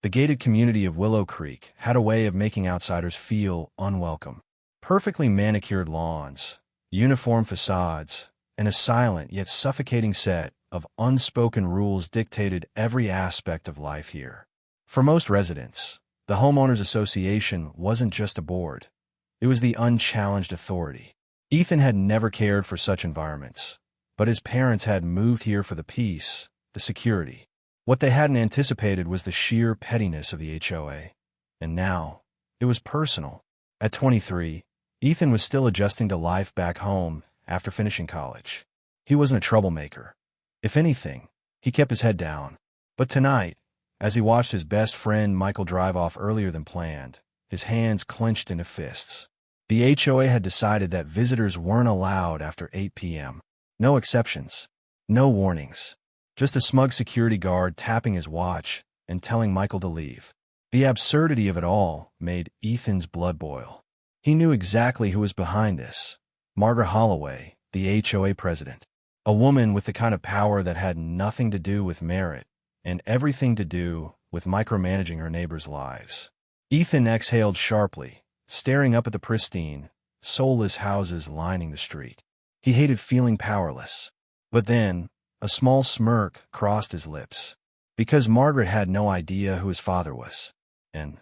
The gated community of Willow Creek had a way of making outsiders feel unwelcome. Perfectly manicured lawns, uniform facades, and a silent yet suffocating set of unspoken rules dictated every aspect of life here. For most residents, the Homeowners Association wasn't just a board. It was the unchallenged authority. Ethan had never cared for such environments, but his parents had moved here for the peace, the security. What they hadn't anticipated was the sheer pettiness of the HOA. And now, it was personal. At 23, Ethan was still adjusting to life back home after finishing college. He wasn't a troublemaker. If anything, he kept his head down. But tonight, as he watched his best friend Michael drive off earlier than planned, his hands clenched into fists. The HOA had decided that visitors weren't allowed after 8 p.m. No exceptions. No warnings. Just a smug security guard tapping his watch and telling Michael to leave. The absurdity of it all made Ethan's blood boil. He knew exactly who was behind this. Margaret Holloway, the HOA president. A woman with the kind of power that had nothing to do with merit and everything to do with micromanaging her neighbors' lives. Ethan exhaled sharply, staring up at the pristine, soulless houses lining the street. He hated feeling powerless. But then, a small smirk crossed his lips. Because Margaret had no idea who his father was. And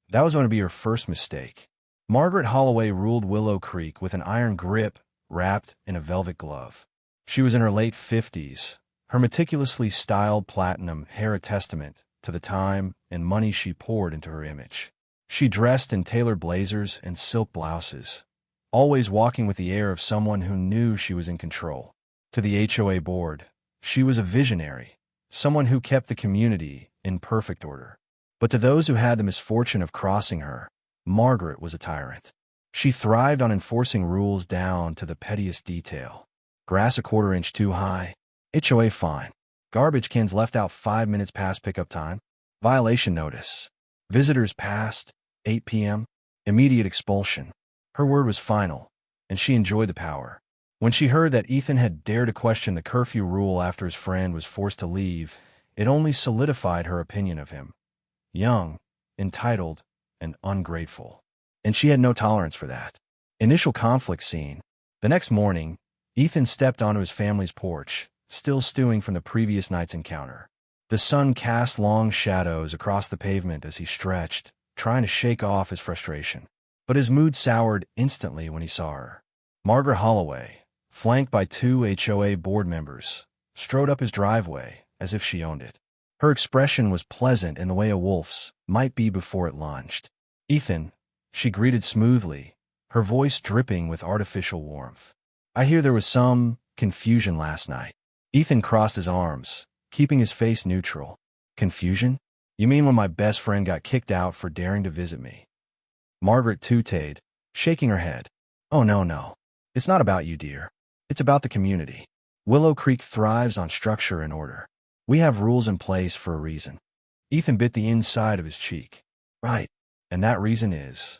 that was going to be her first mistake. Margaret Holloway ruled Willow Creek with an iron grip wrapped in a velvet glove. She was in her late 50s, her meticulously styled platinum hair a testament to the time and money she poured into her image. She dressed in tailored blazers and silk blouses, always walking with the air of someone who knew she was in control. To the HOA board, she was a visionary, someone who kept the community in perfect order. But to those who had the misfortune of crossing her, Margaret was a tyrant. She thrived on enforcing rules down to the pettiest detail. Grass a quarter-inch too high. HOA fine. Garbage cans left out 5 minutes past pickup time. Violation notice. Visitors past 8 p.m. Immediate expulsion. Her word was final, and she enjoyed the power. When she heard that Ethan had dared to question the curfew rule after his friend was forced to leave, it only solidified her opinion of him. Young, entitled, and ungrateful. And she had no tolerance for that. Initial conflict scene. The next morning, Ethan stepped onto his family's porch, still stewing from the previous night's encounter. The sun cast long shadows across the pavement as he stretched, trying to shake off his frustration. But his mood soured instantly when he saw her. Margaret Holloway, flanked by 2 HOA board members, strode up his driveway as if she owned it. Her expression was pleasant in the way a wolf's might be before it lunged. "Ethan," she greeted smoothly, her voice dripping with artificial warmth. "I hear there was some confusion last night." Ethan crossed his arms, keeping his face neutral. "Confusion? You mean when my best friend got kicked out for daring to visit me?" Margaret tooted, shaking her head. "Oh, no. It's not about you, dear. It's about the community. Willow Creek thrives on structure and order. We have rules in place for a reason." Ethan bit the inside of his cheek. "Right. And that reason is..."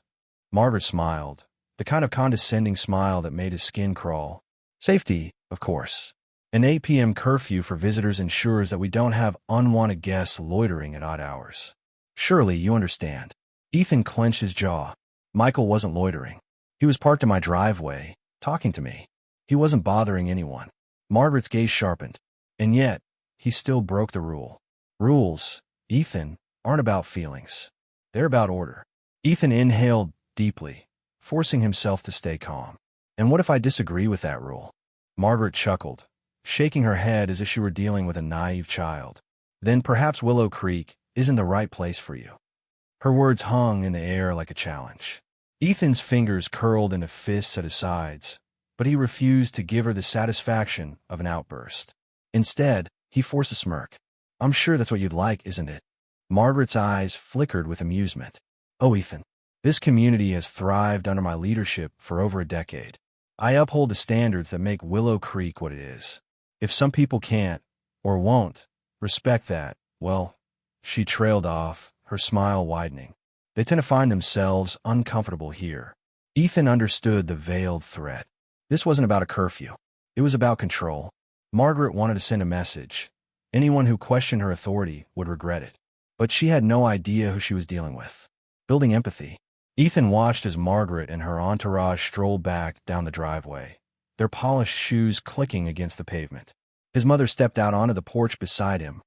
Margaret smiled, the kind of condescending smile that made his skin crawl. "Safety, of course. An 8 p.m. curfew for visitors ensures that we don't have unwanted guests loitering at odd hours. Surely you understand." Ethan clenched his jaw. Michael wasn't loitering. He was parked in my driveway, talking to me. He wasn't bothering anyone. Margaret's gaze sharpened. And yet, he still broke the rule. Rules, Ethan, aren't about feelings. They're about order. Ethan inhaled deeply, forcing himself to stay calm. "And what if I disagree with that rule?" Margaret chuckled, shaking her head as if she were dealing with a naive child. "Then perhaps Willow Creek isn't the right place for you." Her words hung in the air like a challenge. Ethan's fingers curled into fists at his sides, but he refused to give her the satisfaction of an outburst. Instead, he forced a smirk. "I'm sure that's what you'd like, isn't it?" Margaret's eyes flickered with amusement. "Oh, Ethan, this community has thrived under my leadership for over a decade. I uphold the standards that make Willow Creek what it is. If some people can't, or won't, respect that, well..." She trailed off, her smile widening. "They tend to find themselves uncomfortable here." Ethan understood the veiled threat. This wasn't about a curfew. It was about control. Margaret wanted to send a message. Anyone who questioned her authority would regret it. but she had no idea who she was dealing with. Building empathy. Ethan watched as Margaret and her entourage strolled back down the driveway, their polished shoes clicking against the pavement. His mother stepped out onto the porch beside him,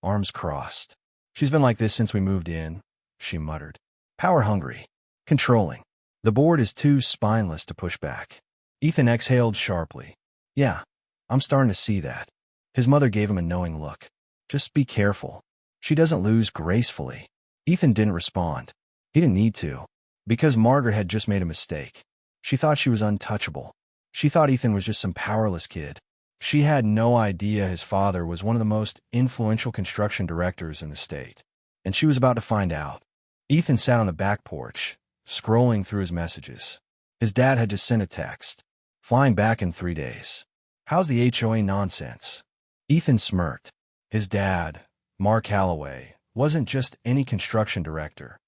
arms crossed. "She's been like this since we moved in," she muttered. "Power-hungry. Controlling. The board is too spineless to push back." Ethan exhaled sharply. "Yeah, I'm starting to see that." His mother gave him a knowing look. "Just be careful. She doesn't lose gracefully." Ethan didn't respond. He didn't need to, because Margaret had just made a mistake. She thought she was untouchable. She thought Ethan was just some powerless kid. She had no idea his father was one of the most influential construction directors in the state. And she was about to find out. Ethan sat on the back porch, scrolling through his messages. His dad had just sent a text. "Flying back in 3 days. How's the HOA nonsense?" Ethan smirked. His dad, Mark Calloway, wasn't just any construction director.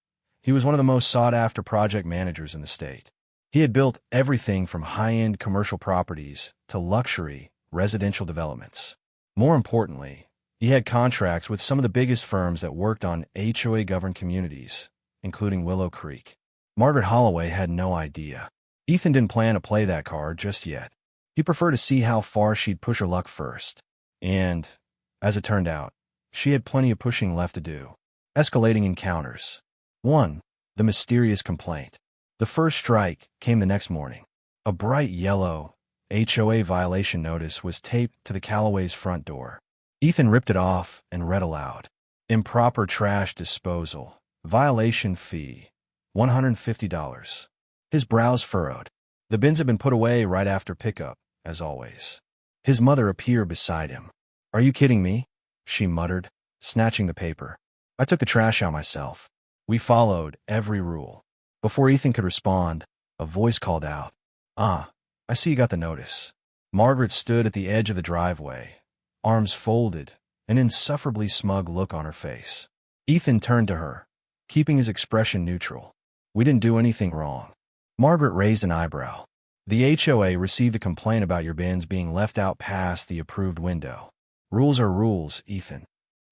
He was one of the most sought-after project managers in the state. He had built everything from high-end commercial properties to luxury residential developments. More importantly, he had contracts with some of the biggest firms that worked on HOA-governed communities, including Willow Creek. Margaret Holloway had no idea. Ethan didn't plan to play that card just yet. He preferred to see how far she'd push her luck first. And, as it turned out, she had plenty of pushing left to do. Escalating encounters. 1. The mysterious complaint. The first strike came the next morning. A bright yellow HOA violation notice was taped to the Calloway's front door. Ethan ripped it off and read aloud. "Improper trash disposal. Violation fee. $150. His brows furrowed. The bins had been put away right after pickup, as always. His mother appeared beside him. "Are you kidding me?" she muttered, snatching the paper. "I took the trash out myself. We followed every rule." Before Ethan could respond, a voice called out, "Ah, I see you got the notice." Margaret stood at the edge of the driveway, arms folded, an insufferably smug look on her face. Ethan turned to her, keeping his expression neutral. "We didn't do anything wrong." Margaret raised an eyebrow. "The HOA received a complaint about your bins being left out past the approved window. Rules are rules, Ethan."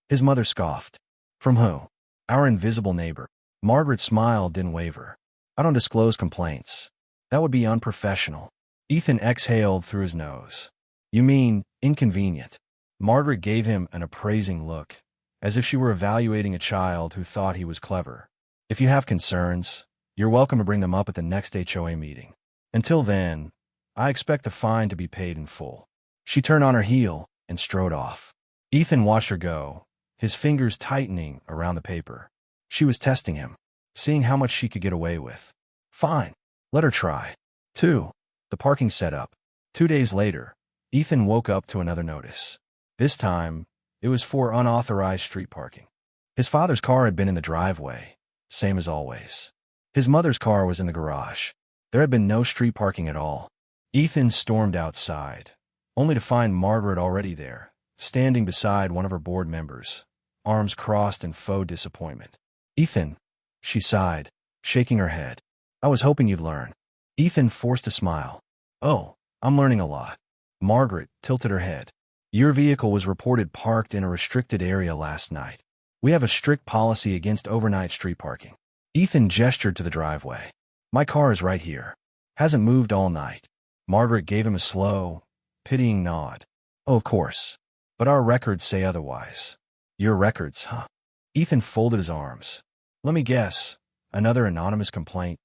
His mother scoffed. "From who?" "Our invisible neighbor." Margaret's smile didn't waver. "I don't disclose complaints. That would be unprofessional." Ethan exhaled through his nose. "You mean inconvenient?" Margaret gave him an appraising look, as if she were evaluating a child who thought he was clever. "If you have concerns, you're welcome to bring them up at the next HOA meeting. Until then, I expect the fine to be paid in full." She turned on her heel and strode off. Ethan watched her go, his fingers tightening around the paper. She was testing him, seeing how much she could get away with. Fine, let her try. 2. The parking setup. 2 days later, Ethan woke up to another notice. This time, it was for unauthorized street parking. His father's car had been in the driveway, same as always. His mother's car was in the garage. There had been no street parking at all. Ethan stormed outside, only to find Margaret already there, standing beside one of her board members, arms crossed in faux disappointment. "Ethan," she sighed, shaking her head. "I was hoping you'd learn." Ethan forced a smile. "Oh, I'm learning a lot." Margaret tilted her head. "Your vehicle was reported parked in a restricted area last night. We have a strict policy against overnight street parking." Ethan gestured to the driveway. "My car is right here. Hasn't moved all night." Margaret gave him a slow, pitying nod. "Oh, of course. But our records say otherwise." "Your records, huh?" Ethan folded his arms. "Let me guess. Another anonymous complaint?"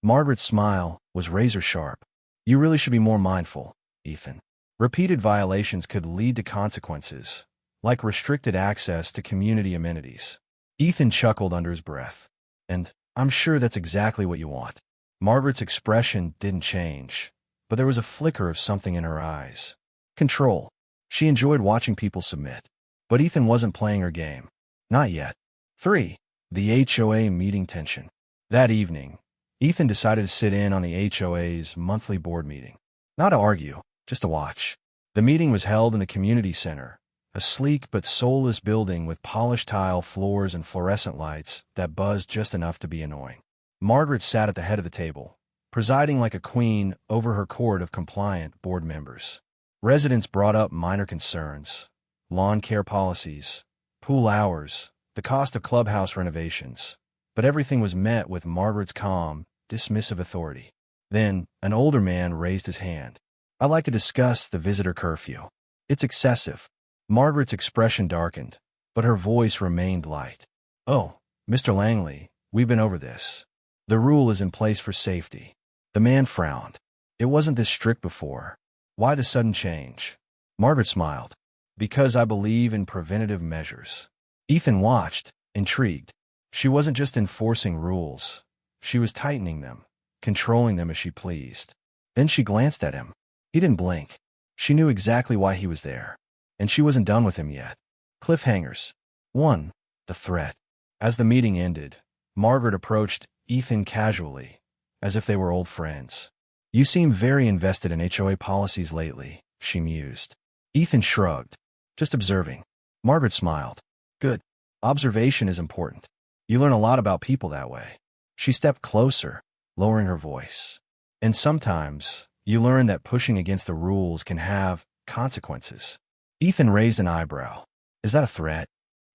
Margaret's smile was razor-sharp. "You really should be more mindful, Ethan. Repeated violations could lead to consequences, like restricted access to community amenities." Ethan chuckled under his breath. "And I'm sure that's exactly what you want." Margaret's expression didn't change, but there was a flicker of something in her eyes. Control. She enjoyed watching people submit. But Ethan wasn't playing her game. Not yet. 3. The HOA meeting tension. That evening, Ethan decided to sit in on the HOA's monthly board meeting. Not to argue, just to watch. The meeting was held in the community center, a sleek but soulless building with polished tile floors and fluorescent lights that buzzed just enough to be annoying. Margaret sat at the head of the table, presiding like a queen over her court of compliant board members. Residents brought up minor concerns, lawn care policies, pool hours, the cost of clubhouse renovations, but everything was met with Margaret's calm, dismissive authority. Then, an older man raised his hand. "I'd like to discuss the visitor curfew. It's excessive." Margaret's expression darkened, but her voice remained light. "Oh, Mr. Langley, we've been over this. The rule is in place for safety." The man frowned. "It wasn't this strict before. Why the sudden change?" Margaret smiled. "Because I believe in preventative measures." Ethan watched, intrigued. She wasn't just enforcing rules. She was tightening them, controlling them as she pleased. Then she glanced at him. He didn't blink. She knew exactly why he was there. And she wasn't done with him yet. Cliffhangers. 1. The threat. As the meeting ended, Margaret approached Ethan casually, as if they were old friends. "You seem very invested in HOA policies lately," she mused. Ethan shrugged. "Just observing." Margaret smiled. "Good. Observation is important. You learn a lot about people that way." She stepped closer, lowering her voice. "And sometimes, you learn that pushing against the rules can have consequences." Ethan raised an eyebrow. "Is that a threat?"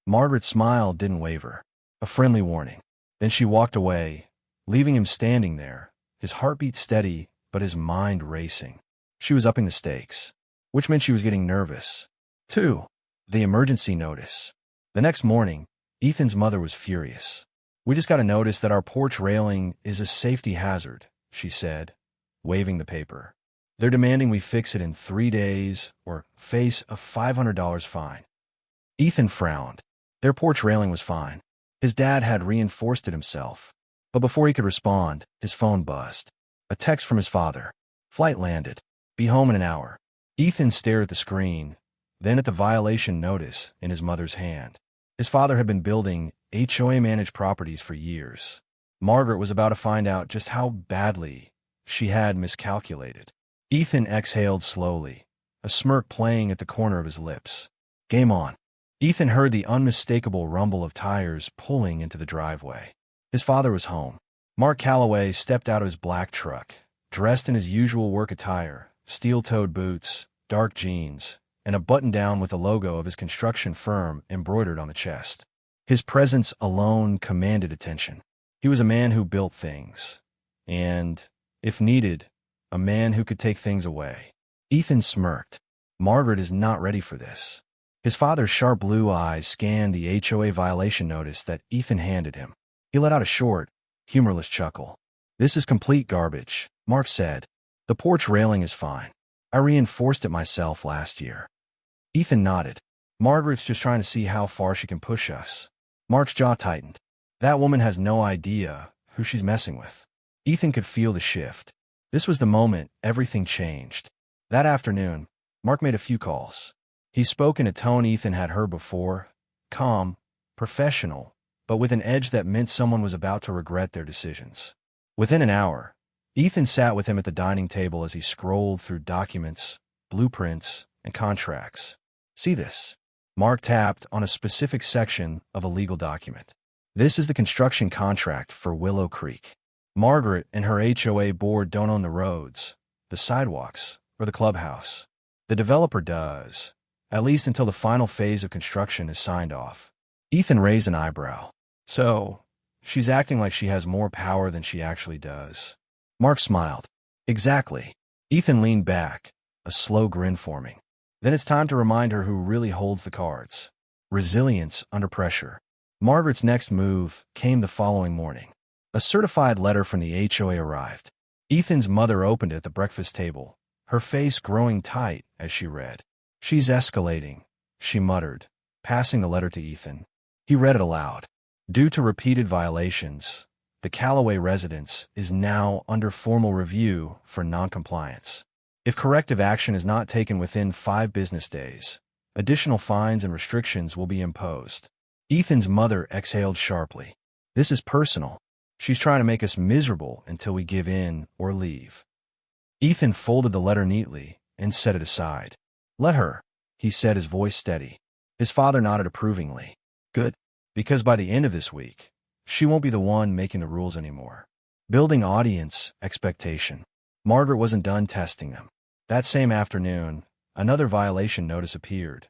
Margaret's smile didn't waver. A friendly warning. Then she walked away, leaving him standing there, his heartbeat steady, but his mind racing. She was upping the stakes, which meant she was getting nervous. 2. The emergency notice. The next morning, Ethan's mother was furious. "We just got a notice that our porch railing is a safety hazard," she said, waving the paper. "They're demanding we fix it in 3 days or face a $500 fine." Ethan frowned. Their porch railing was fine. His dad had reinforced it himself. But before he could respond, his phone buzzed. A text from his father. "Flight landed. Be home in an hour." Ethan stared at the screen, then at the violation notice in his mother's hand. His father had been building HOA-managed properties for years. Margaret was about to find out just how badly she had miscalculated. Ethan exhaled slowly, a smirk playing at the corner of his lips. Game on. Ethan heard the unmistakable rumble of tires pulling into the driveway. His father was home. Mark Calloway stepped out of his black truck, dressed in his usual work attire, steel-toed boots, dark jeans, and a button-down with the logo of his construction firm embroidered on the chest. His presence alone commanded attention. He was a man who built things, and, if needed, a man who could take things away. Ethan smirked. Margaret is not ready for this. His father's sharp blue eyes scanned the HOA violation notice that Ethan handed him. He let out a short, humorless chuckle. "This is complete garbage," Mark said. "The porch railing is fine. I reinforced it myself last year." Ethan nodded. "Margaret's just trying to see how far she can push us." Mark's jaw tightened. That woman has no idea who she's messing with. Ethan could feel the shift. This was the moment everything changed. That afternoon, Mark made a few calls. He spoke in a tone Ethan had heard before, calm, professional, but with an edge that meant someone was about to regret their decisions. Within an hour, Ethan sat with him at the dining table as he scrolled through documents, blueprints, and contracts. "See this?" Mark tapped on a specific section of a legal document. "This is the construction contract for Willow Creek. Margaret and her HOA board don't own the roads, the sidewalks, or the clubhouse. The developer does, at least until the final phase of construction is signed off." Ethan raised an eyebrow. "So, she's acting like she has more power than she actually does." Mark smiled. "Exactly." Ethan leaned back, a slow grin forming. "Then it's time to remind her who really holds the cards. Resilience under pressure." Margaret's next move came the following morning. A certified letter from the HOA arrived. Ethan's mother opened it at the breakfast table, her face growing tight as she read. "She's escalating," she muttered, passing the letter to Ethan. He read it aloud. "Due to repeated violations, the Callaway residence is now under formal review for noncompliance. If corrective action is not taken within 5 business days, additional fines and restrictions will be imposed." Ethan's mother exhaled sharply. "This is personal. She's trying to make us miserable until we give in or leave." Ethan folded the letter neatly and set it aside. "Let her," he said, his voice steady. His father nodded approvingly. "Good. Because by the end of this week, she won't be the one making the rules anymore." Building audience expectation. Margaret wasn't done testing them. That same afternoon, another violation notice appeared,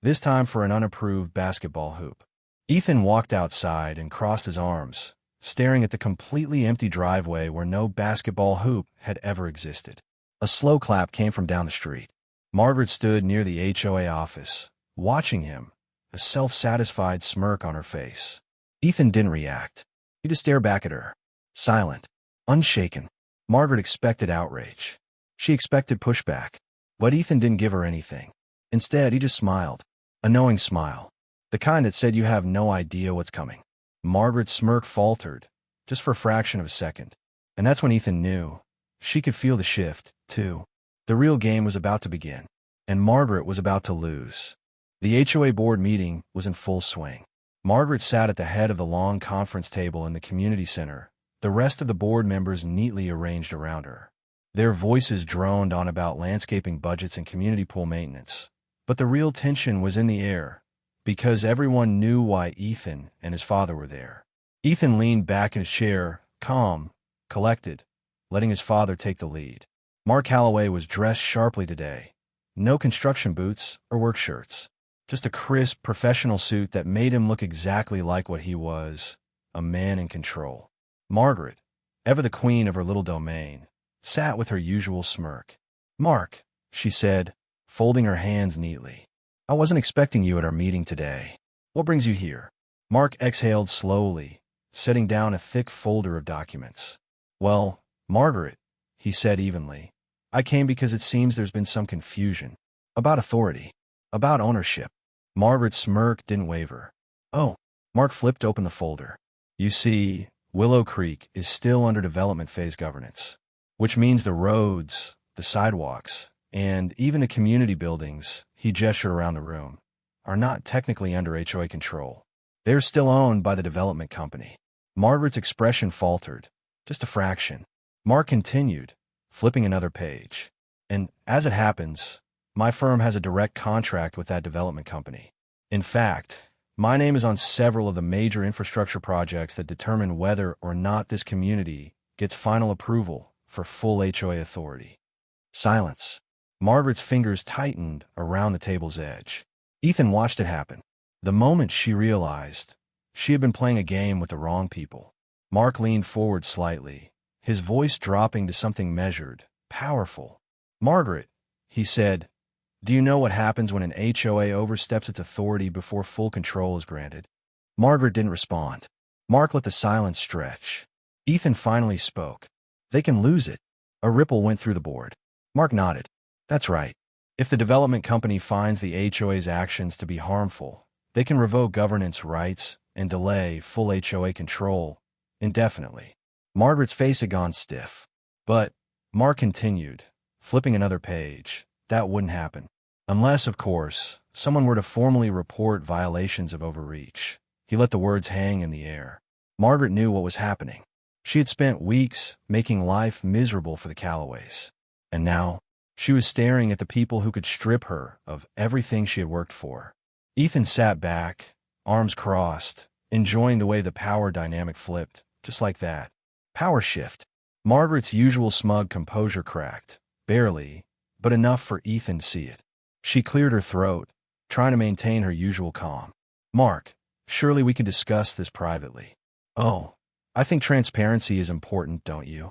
this time for an unapproved basketball hoop. Ethan walked outside and crossed his arms, staring at the completely empty driveway where no basketball hoop had ever existed. A slow clap came from down the street. Margaret stood near the HOA office, watching him, a self-satisfied smirk on her face. Ethan didn't react. He just stared back at her, silent, unshaken. Margaret expected outrage. She expected pushback. But Ethan didn't give her anything. Instead, he just smiled. A knowing smile. The kind that said you have no idea what's coming. Margaret's smirk faltered, just for a fraction of a second. And that's when Ethan knew. She could feel the shift, too. The real game was about to begin. And Margaret was about to lose. The HOA board meeting was in full swing. Margaret sat at the head of the long conference table in the community center, the rest of the board members neatly arranged around her. Their voices droned on about landscaping budgets and community pool maintenance. But the real tension was in the air, because everyone knew why Ethan and his father were there. Ethan leaned back in his chair, calm, collected, letting his father take the lead. Mark Calloway was dressed sharply today. No construction boots or work shirts. Just a crisp, professional suit that made him look exactly like what he was, a man in control. Margaret, ever the queen of her little domain, sat with her usual smirk. "Mark," she said, folding her hands neatly. "I wasn't expecting you at our meeting today. What brings you here?" Mark exhaled slowly, setting down a thick folder of documents. "Well, Margaret," he said evenly, "I came because it seems there's been some confusion. About authority. About ownership." Margaret's smirk didn't waver. "Oh." Mark flipped open the folder. "You see, Willow Creek is still under development phase governance, which means the roads, the sidewalks, and even the community buildings," he gestured around the room, "are not technically under HOA control. They're still owned by the development company." Margaret's expression faltered, just a fraction. Mark continued, flipping another page. "And as it happens, my firm has a direct contract with that development company. In fact, my name is on several of the major infrastructure projects that determine whether or not this community gets final approval for full HOA authority." Silence. Margaret's fingers tightened around the table's edge. Ethan watched it happen. The moment she realized she had been playing a game with the wrong people. Mark leaned forward slightly, his voice dropping to something measured, powerful. "Margaret," he said, "do you know what happens when an HOA oversteps its authority before full control is granted?" Margaret didn't respond. Mark let the silence stretch. Ethan finally spoke. "They can lose it." A ripple went through the board. Mark nodded. "That's right. If the development company finds the HOA's actions to be harmful, they can revoke governance rights and delay full HOA control indefinitely." Margaret's face had gone stiff. "But," Mark continued, flipping another page, "that wouldn't happen. Unless, of course, someone were to formally report violations of overreach." He let the words hang in the air. Margaret knew what was happening. She had spent weeks making life miserable for the Calloways. And now, she was staring at the people who could strip her of everything she had worked for. Ethan sat back, arms crossed, enjoying the way the power dynamic flipped, just like that. Power shift. Margaret's usual smug composure cracked, barely, but enough for Ethan to see it. She cleared her throat, trying to maintain her usual calm. "Mark, surely we can discuss this privately." "Oh, I think transparency is important, don't you?"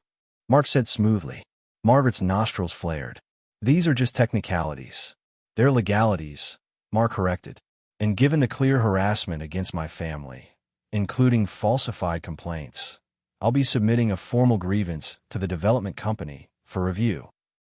Mark said smoothly. Margaret's nostrils flared. "These are just technicalities. They're legalities," Mark corrected. "And given the clear harassment against my family, including falsified complaints, I'll be submitting a formal grievance to the development company for review."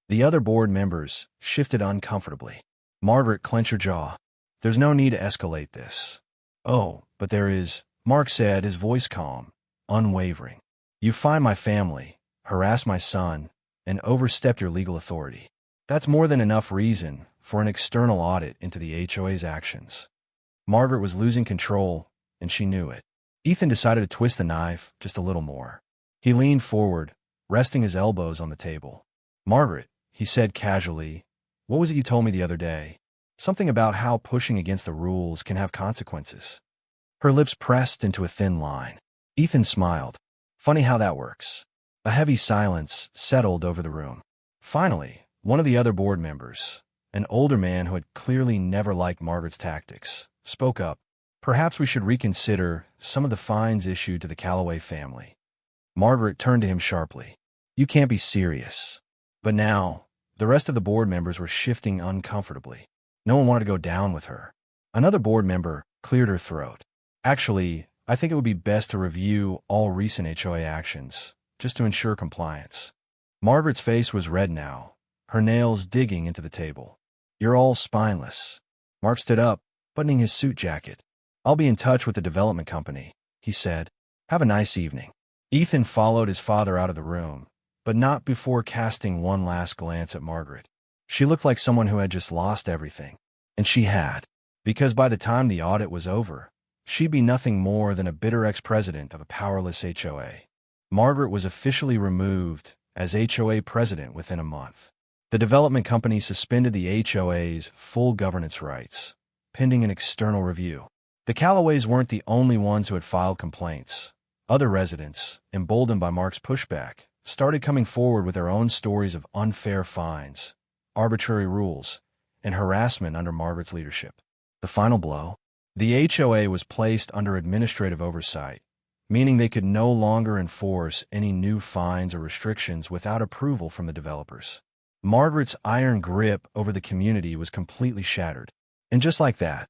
The other board members shifted uncomfortably. Margaret clenched her jaw. "There's no need to escalate this." "Oh, but there is," Mark said, his voice calm, unwavering. "You find my family, harass my son, and overstep your legal authority. That's more than enough reason for an external audit into the HOA's actions." Margaret was losing control, and she knew it. Ethan decided to twist the knife just a little more. He leaned forward, resting his elbows on the table. "Margaret," he said casually, "what was it you told me the other day? Something about how pushing against the rules can have consequences." Her lips pressed into a thin line. Ethan smiled. "Funny how that works." A heavy silence settled over the room. Finally, one of the other board members, an older man who had clearly never liked Margaret's tactics, spoke up. Perhaps we should reconsider some of the fines issued to the Calloway family. Margaret turned to him sharply. You can't be serious. But now, the rest of the board members were shifting uncomfortably. No one wanted to go down with her. Another board member cleared her throat. Actually, I think it would be best to review all recent HOA actions, just to ensure compliance. Margaret's face was red now, her nails digging into the table. You're all spineless. Mark stood up, buttoning his suit jacket. I'll be in touch with the development company, he said. Have a nice evening. Ethan followed his father out of the room, but not before casting one last glance at Margaret. She looked like someone who had just lost everything. And she had, because by the time the audit was over, she'd be nothing more than a bitter ex-president of a powerless HOA. Margaret was officially removed as HOA president within a month. The development company suspended the HOA's full governance rights, pending an external review. The Calloways weren't the only ones who had filed complaints. Other residents, emboldened by Mark's pushback, started coming forward with their own stories of unfair fines, arbitrary rules, and harassment under Margaret's leadership. The final blow? The HOA was placed under administrative oversight, meaning they could no longer enforce any new fines or restrictions without approval from the developers. Margaret's iron grip over the community was completely shattered. And just like that,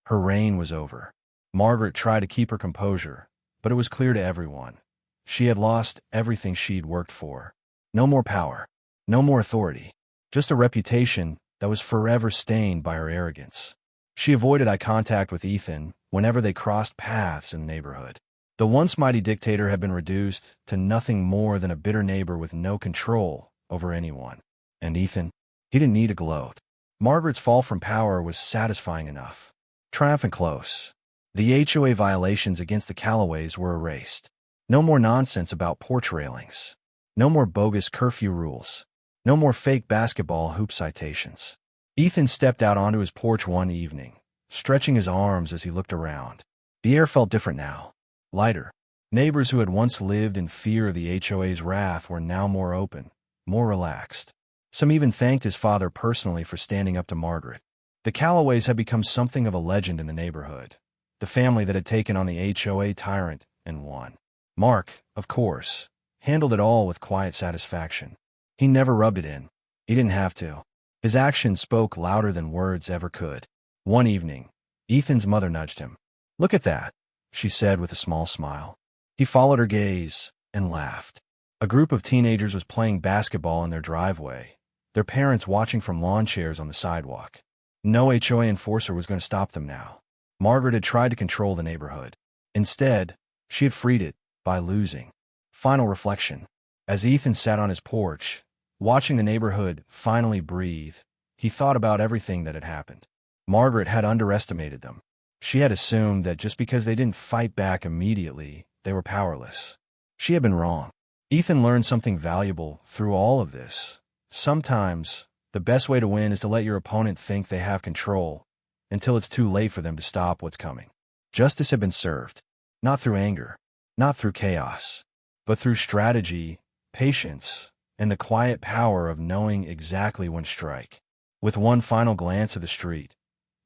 her reign was over. Margaret tried to keep her composure, but it was clear to everyone. She had lost everything she'd worked for. No more power, no more authority, just a reputation that was forever stained by her arrogance. She avoided eye contact with Ethan whenever they crossed paths in the neighborhood. The once mighty dictator had been reduced to nothing more than a bitter neighbor with no control over anyone. And Ethan, he didn't need to gloat. Margaret's fall from power was satisfying enough. Triumphant close. The HOA violations against the Calloways were erased. No more nonsense about porch railings. No more bogus curfew rules. No more fake basketball hoop citations. Ethan stepped out onto his porch one evening, stretching his arms as he looked around. The air felt different now, lighter. Neighbors who had once lived in fear of the HOA's wrath were now more open, more relaxed. Some even thanked his father personally for standing up to Margaret. The Calloways had become something of a legend in the neighborhood, the family that had taken on the HOA tyrant and won. Mark, of course, handled it all with quiet satisfaction. He never rubbed it in. He didn't have to. His actions spoke louder than words ever could. One evening, Ethan's mother nudged him. Look at that, she said with a small smile. He followed her gaze and laughed. A group of teenagers was playing basketball in their driveway, their parents watching from lawn chairs on the sidewalk. No HOA enforcer was going to stop them now. Margaret had tried to control the neighborhood. Instead, she had freed it by losing. Final reflection. As Ethan sat on his porch, watching the neighborhood finally breathe, he thought about everything that had happened. Margaret had underestimated them. She had assumed that just because they didn't fight back immediately, they were powerless. She had been wrong. Ethan learned something valuable through all of this. Sometimes, the best way to win is to let your opponent think they have control until it's too late for them to stop what's coming. Justice had been served, not through anger, not through chaos, but through strategy, patience, and the quiet power of knowing exactly when to strike. With one final glance at the street,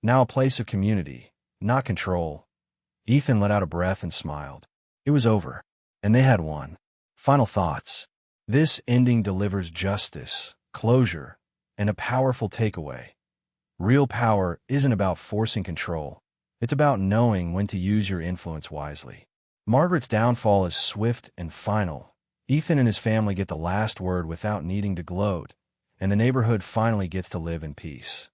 now a place of community, not control, Ethan let out a breath and smiled. It was over, and they had won. Final thoughts. This ending delivers justice, closure, and a powerful takeaway. Real power isn't about forcing control. It's about knowing when to use your influence wisely. Margaret's downfall is swift and final. Ethan and his family get the last word without needing to gloat, and the neighborhood finally gets to live in peace.